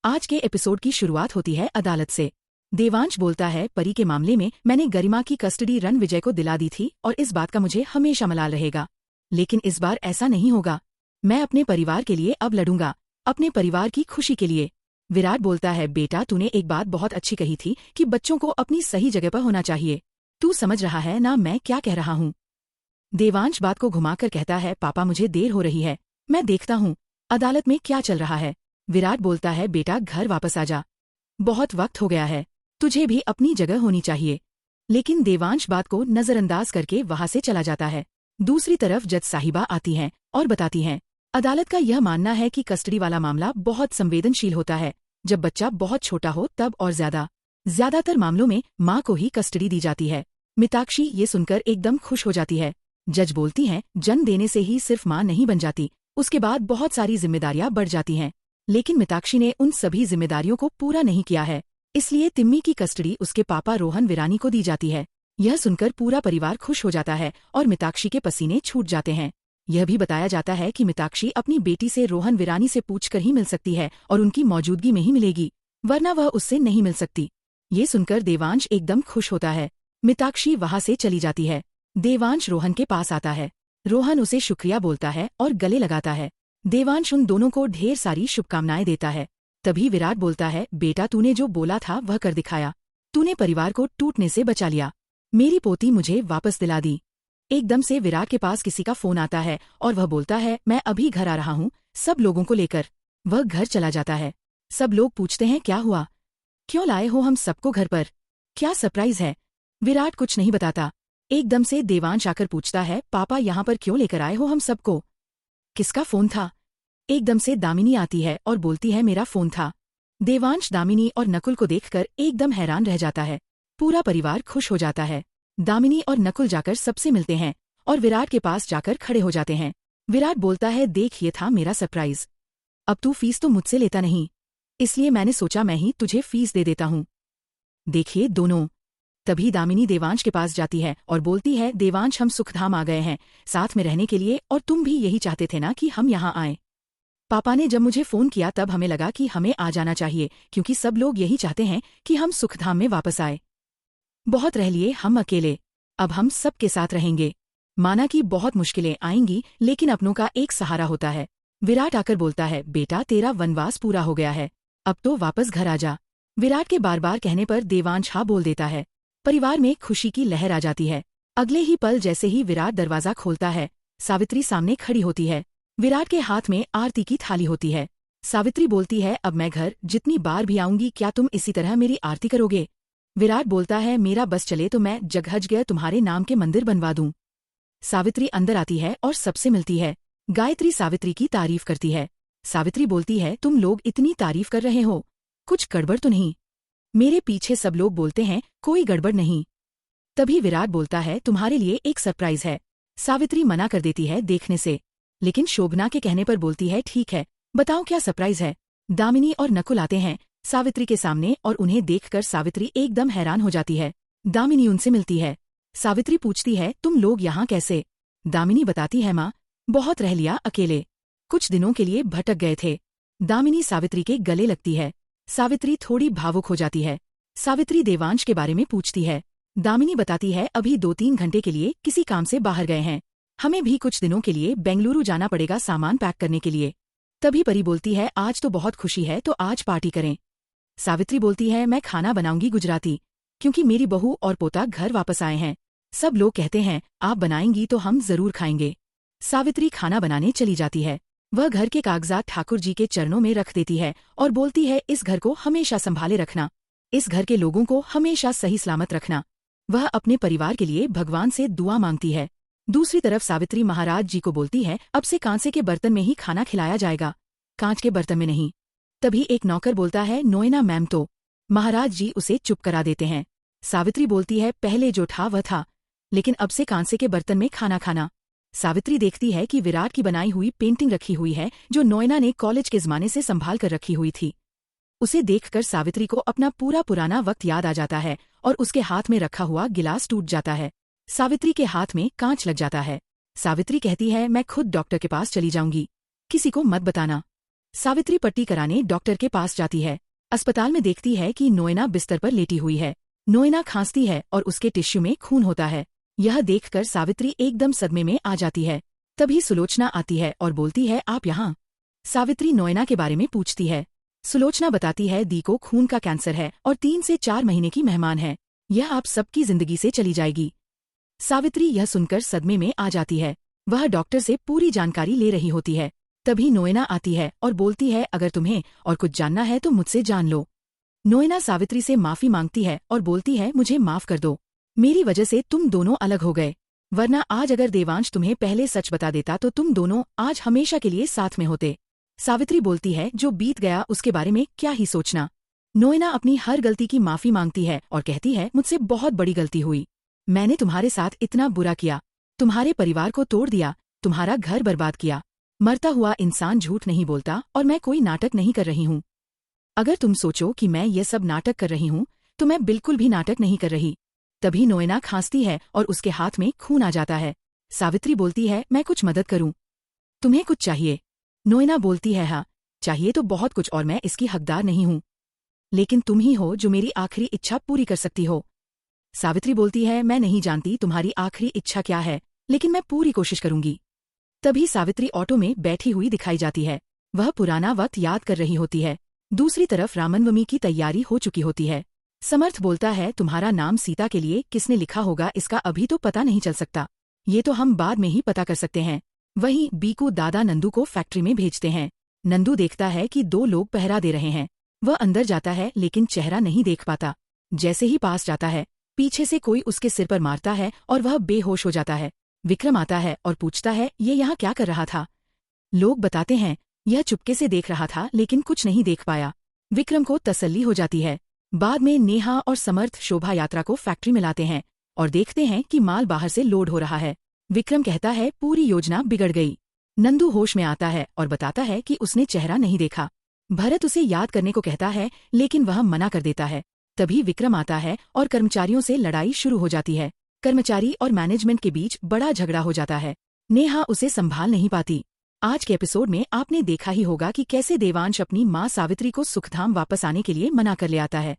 आज के एपिसोड की शुरुआत होती है अदालत से। देवांश बोलता है, परी के मामले में मैंने गरिमा की कस्टडी रणविजय को दिला दी थी और इस बात का मुझे हमेशा मलाल रहेगा। लेकिन इस बार ऐसा नहीं होगा। मैं अपने परिवार के लिए अब लड़ूंगा, अपने परिवार की खुशी के लिए। विराट बोलता है, बेटा तूने एक बात बहुत अच्छी कही थी कि बच्चों को अपनी सही जगह पर होना चाहिए। तू समझ रहा है ना मैं क्या कह रहा हूँ? देवांश बात को घुमाकर कहता है, पापा मुझे देर हो रही है, मैं देखता हूँ अदालत में क्या चल रहा है। विराट बोलता है, बेटा घर वापस आ जा, बहुत वक्त हो गया है, तुझे भी अपनी जगह होनी चाहिए। लेकिन देवांश बात को नजरअंदाज करके वहां से चला जाता है। दूसरी तरफ जज साहिबा आती हैं और बताती हैं, अदालत का यह मानना है कि कस्टडी वाला मामला बहुत संवेदनशील होता है। जब बच्चा बहुत छोटा हो तब और ज्यादातर मामलों में माँ को ही कस्टडी दी जाती है। मिताक्षी ये सुनकर एकदम खुश हो जाती है। जज बोलती हैं, जन्म देने से ही सिर्फ माँ नहीं बन जाती, उसके बाद बहुत सारी जिम्मेदारियां बढ़ जाती हैं। लेकिन मिताक्षी ने उन सभी जिम्मेदारियों को पूरा नहीं किया है, इसलिए तिम्मी की कस्टडी उसके पापा रोहन विरानी को दी जाती है। यह सुनकर पूरा परिवार खुश हो जाता है और मिताक्षी के पसीने छूट जाते हैं। यह भी बताया जाता है कि मिताक्षी अपनी बेटी से रोहन विरानी से पूछकर ही मिल सकती है और उनकी मौजूदगी में ही मिलेगी, वरना वह उससे नहीं मिल सकती। ये सुनकर देवांश एकदम खुश होता है। मिताक्षी वहां से चली जाती है। देवांश रोहन के पास आता है। रोहन उसे शुक्रिया बोलता है और गले लगाता है। देवांश उन दोनों को ढेर सारी शुभकामनाएं देता है। तभी विराट बोलता है, बेटा तूने जो बोला था वह कर दिखाया, तूने परिवार को टूटने से बचा लिया, मेरी पोती मुझे वापस दिला दी। एकदम से विराट के पास किसी का फोन आता है और वह बोलता है, मैं अभी घर आ रहा हूँ सब लोगों को लेकर। वह घर चला जाता है। सब लोग पूछते हैं, क्या हुआ, क्यों लाए हो हम सबको घर पर, क्या सरप्राइज है? विराट कुछ नहीं बताता। एकदम से देवांश आकर पूछता है, पापा यहाँ पर क्यों लेकर आए हो हम सबको? किसका फोन था? एकदम से दामिनी आती है और बोलती है, मेरा फोन था। देवांश दामिनी और नकुल को देखकर एकदम हैरान रह जाता है। पूरा परिवार खुश हो जाता है। दामिनी और नकुल जाकर सबसे मिलते हैं और विराट के पास जाकर खड़े हो जाते हैं। विराट बोलता है, देख ये था मेरा सरप्राइज। अब तू फीस तो मुझसे लेता नहीं, इसलिए मैंने सोचा मैं ही तुझे फीस दे देता हूँ। देखिए दोनों। तभी दामिनी देवांश के पास जाती है और बोलती है, देवांश हम सुखधाम आ गए हैं साथ में रहने के लिए, और तुम भी यही चाहते थे ना कि हम यहाँ आए। पापा ने जब मुझे फोन किया तब हमें लगा कि हमें आ जाना चाहिए, क्योंकि सब लोग यही चाहते हैं कि हम सुखधाम में वापस आए। बहुत रह लिए हम अकेले, अब हम सबके साथ रहेंगे। माना कि बहुत मुश्किलें आएंगी, लेकिन अपनों का एक सहारा होता है। विराट आकर बोलता है, बेटा तेरा वनवास पूरा हो गया है, अब तो वापस घर आ जा। विराट के बार बार कहने पर देवांश हाँ बोल देता है। परिवार में खुशी की लहर आ जाती है। अगले ही पल जैसे ही विराट दरवाजा खोलता है, सावित्री सामने खड़ी होती है। विराट के हाथ में आरती की थाली होती है। सावित्री बोलती है, अब मैं घर जितनी बार भी आऊंगी क्या तुम इसी तरह मेरी आरती करोगे? विराट बोलता है, मेरा बस चले तो मैं जगह तुम्हारे नाम के मंदिर बनवा दूं। सावित्री अंदर आती है और सबसे मिलती है। गायत्री सावित्री की तारीफ करती है। सावित्री बोलती है, तुम लोग इतनी तारीफ कर रहे हो, कुछ गड़बड़ तो नहीं? मेरे पीछे सब लोग बोलते हैं कोई गड़बड़ नहीं। तभी विराट बोलता है, तुम्हारे लिए एक सरप्राइज है। सावित्री मना कर देती है देखने से, लेकिन शोभना के कहने पर बोलती है, ठीक है बताओ क्या सरप्राइज है? दामिनी और नकुल आते हैं सावित्री के सामने और उन्हें देखकर सावित्री एकदम हैरान हो जाती है। दामिनी उनसे मिलती है। सावित्री पूछती है, तुम लोग यहाँ कैसे? दामिनी बताती है, माँ बहुत रह लिया अकेले, कुछ दिनों के लिए भटक गए थे। दामिनी सावित्री के गले लगती है। सावित्री थोड़ी भावुक हो जाती है। सावित्री देवांश के बारे में पूछती है। दामिनी बताती है, अभी 2-3 घंटे के लिए किसी काम से बाहर गए हैं, हमें भी कुछ दिनों के लिए बेंगलुरु जाना पड़ेगा सामान पैक करने के लिए। तभी परी बोलती है, आज तो बहुत खुशी है तो आज पार्टी करें। सावित्री बोलती है, मैं खाना बनाऊंगी गुजराती, क्योंकि मेरी बहू और पोता घर वापस आए हैं। सब लोग कहते हैं आप बनाएंगी तो हम जरूर खाएंगे। सावित्री खाना बनाने चली जाती है। वह घर के कागजात ठाकुर जी के चरणों में रख देती है और बोलती है, इस घर को हमेशा संभाले रखना, इस घर के लोगों को हमेशा सही सलामत रखना। वह अपने परिवार के लिए भगवान से दुआ मांगती है। दूसरी तरफ सावित्री महाराज जी को बोलती है, अब से कांसे के बर्तन में ही खाना खिलाया जाएगा, कांच के बर्तन में नहीं। तभी एक नौकर बोलता है, नोएना मैम तो। महाराज जी उसे चुप करा देते हैं। सावित्री बोलती है, पहले जो था वह था, लेकिन अब से कांसे के बर्तन में खाना खाना। सावित्री देखती है कि विराट की बनाई हुई पेंटिंग रखी हुई है जो नोएना ने कॉलेज के जमाने से संभाल कर रखी हुई थी। उसे देखकर सावित्री को अपना पूरा पुराना वक्त याद आ जाता है और उसके हाथ में रखा हुआ गिलास टूट जाता है। सावित्री के हाथ में कांच लग जाता है। सावित्री कहती है, मैं खुद डॉक्टर के पास चली जाऊंगी, किसी को मत बताना। सावित्री पट्टी कराने डॉक्टर के पास जाती है। अस्पताल में देखती है कि नोएना बिस्तर पर लेटी हुई है। नोएना खांसती है और उसके टिश्यू में खून होता है। यह देखकर सावित्री एकदम सदमे में आ जाती है। तभी सुलोचना आती है और बोलती है, आप यहाँ। सावित्री नोएना के बारे में पूछती है। सुलोचना बताती है, दी को खून का कैंसर है और 3 से 4 महीने की मेहमान है। यह आप सबकी जिंदगी से चली जाएगी। सावित्री यह सुनकर सदमे में आ जाती है। वह डॉक्टर से पूरी जानकारी ले रही होती है। तभी नोएना आती है और बोलती है, अगर तुम्हें और कुछ जानना है तो मुझसे जान लो। नोएना सावित्री से माफी मांगती है और बोलती है, मुझे माफ कर दो। मेरी वजह से तुम दोनों अलग हो गए, वरना आज अगर देवांश तुम्हें पहले सच बता देता तो तुम दोनों आज हमेशा के लिए साथ में होते। सावित्री बोलती है, जो बीत गया उसके बारे में क्या ही सोचना। नोएना अपनी हर गलती की माफी मांगती है और कहती है, मुझसे बहुत बड़ी गलती हुई। मैंने तुम्हारे साथ इतना बुरा किया, तुम्हारे परिवार को तोड़ दिया, तुम्हारा घर बर्बाद किया। मरता हुआ इंसान झूठ नहीं बोलता और मैं कोई नाटक नहीं कर रही हूँ। अगर तुम सोचो कि मैं ये सब नाटक कर रही हूँ तो मैं बिल्कुल भी नाटक नहीं कर रही। तभी नोएना खांसती है और उसके हाथ में खून आ जाता है। सावित्री बोलती है, मैं कुछ मदद करूँ? तुम्हें कुछ चाहिए? नोएना बोलती है, हाँ चाहिए तो बहुत कुछ, और मैं इसकी हकदार नहीं हूँ, लेकिन तुम ही हो जो मेरी आखिरी इच्छा पूरी कर सकती हो। सावित्री बोलती है, मैं नहीं जानती तुम्हारी आखिरी इच्छा क्या है, लेकिन मैं पूरी कोशिश करूंगी। तभी सावित्री ऑटो में बैठी हुई दिखाई जाती है। वह पुराना वक्त याद कर रही होती है। दूसरी तरफ रामनवमी की तैयारी हो चुकी होती है। समर्थ बोलता है, तुम्हारा नाम सीता के लिए किसने लिखा होगा इसका अभी तो पता नहीं चल सकता, ये तो हम बाद में ही पता कर सकते हैं। वहीं बीकू दादा नंदू को फैक्ट्री में भेजते हैं। नंदू देखता है कि 2 लोग पहरा दे रहे हैं। वह अंदर जाता है लेकिन चेहरा नहीं देख पाता। जैसे ही पास जाता है, पीछे से कोई उसके सिर पर मारता है और वह बेहोश हो जाता है। विक्रम आता है और पूछता है, ये यहाँ क्या कर रहा था? लोग बताते हैं, यह चुपके से देख रहा था लेकिन कुछ नहीं देख पाया। विक्रम को तसल्ली हो जाती है। बाद में नेहा और समर्थ शोभा यात्रा को फैक्ट्री में लाते हैं और देखते हैं कि माल बाहर से लोड हो रहा है। विक्रम कहता है, पूरी योजना बिगड़ गई। नंदू होश में आता है और बताता है कि उसने चेहरा नहीं देखा। भरत उसे याद करने को कहता है लेकिन वह मना कर देता है। तभी विक्रम आता है और कर्मचारियों से लड़ाई शुरू हो जाती है। कर्मचारी और मैनेजमेंट के बीच बड़ा झगड़ा हो जाता है। नेहा उसे संभाल नहीं पाती। आज के एपिसोड में आपने देखा ही होगा कि कैसे देवांश अपनी मां सावित्री को सुखधाम वापस आने के लिए मना कर ले आता है।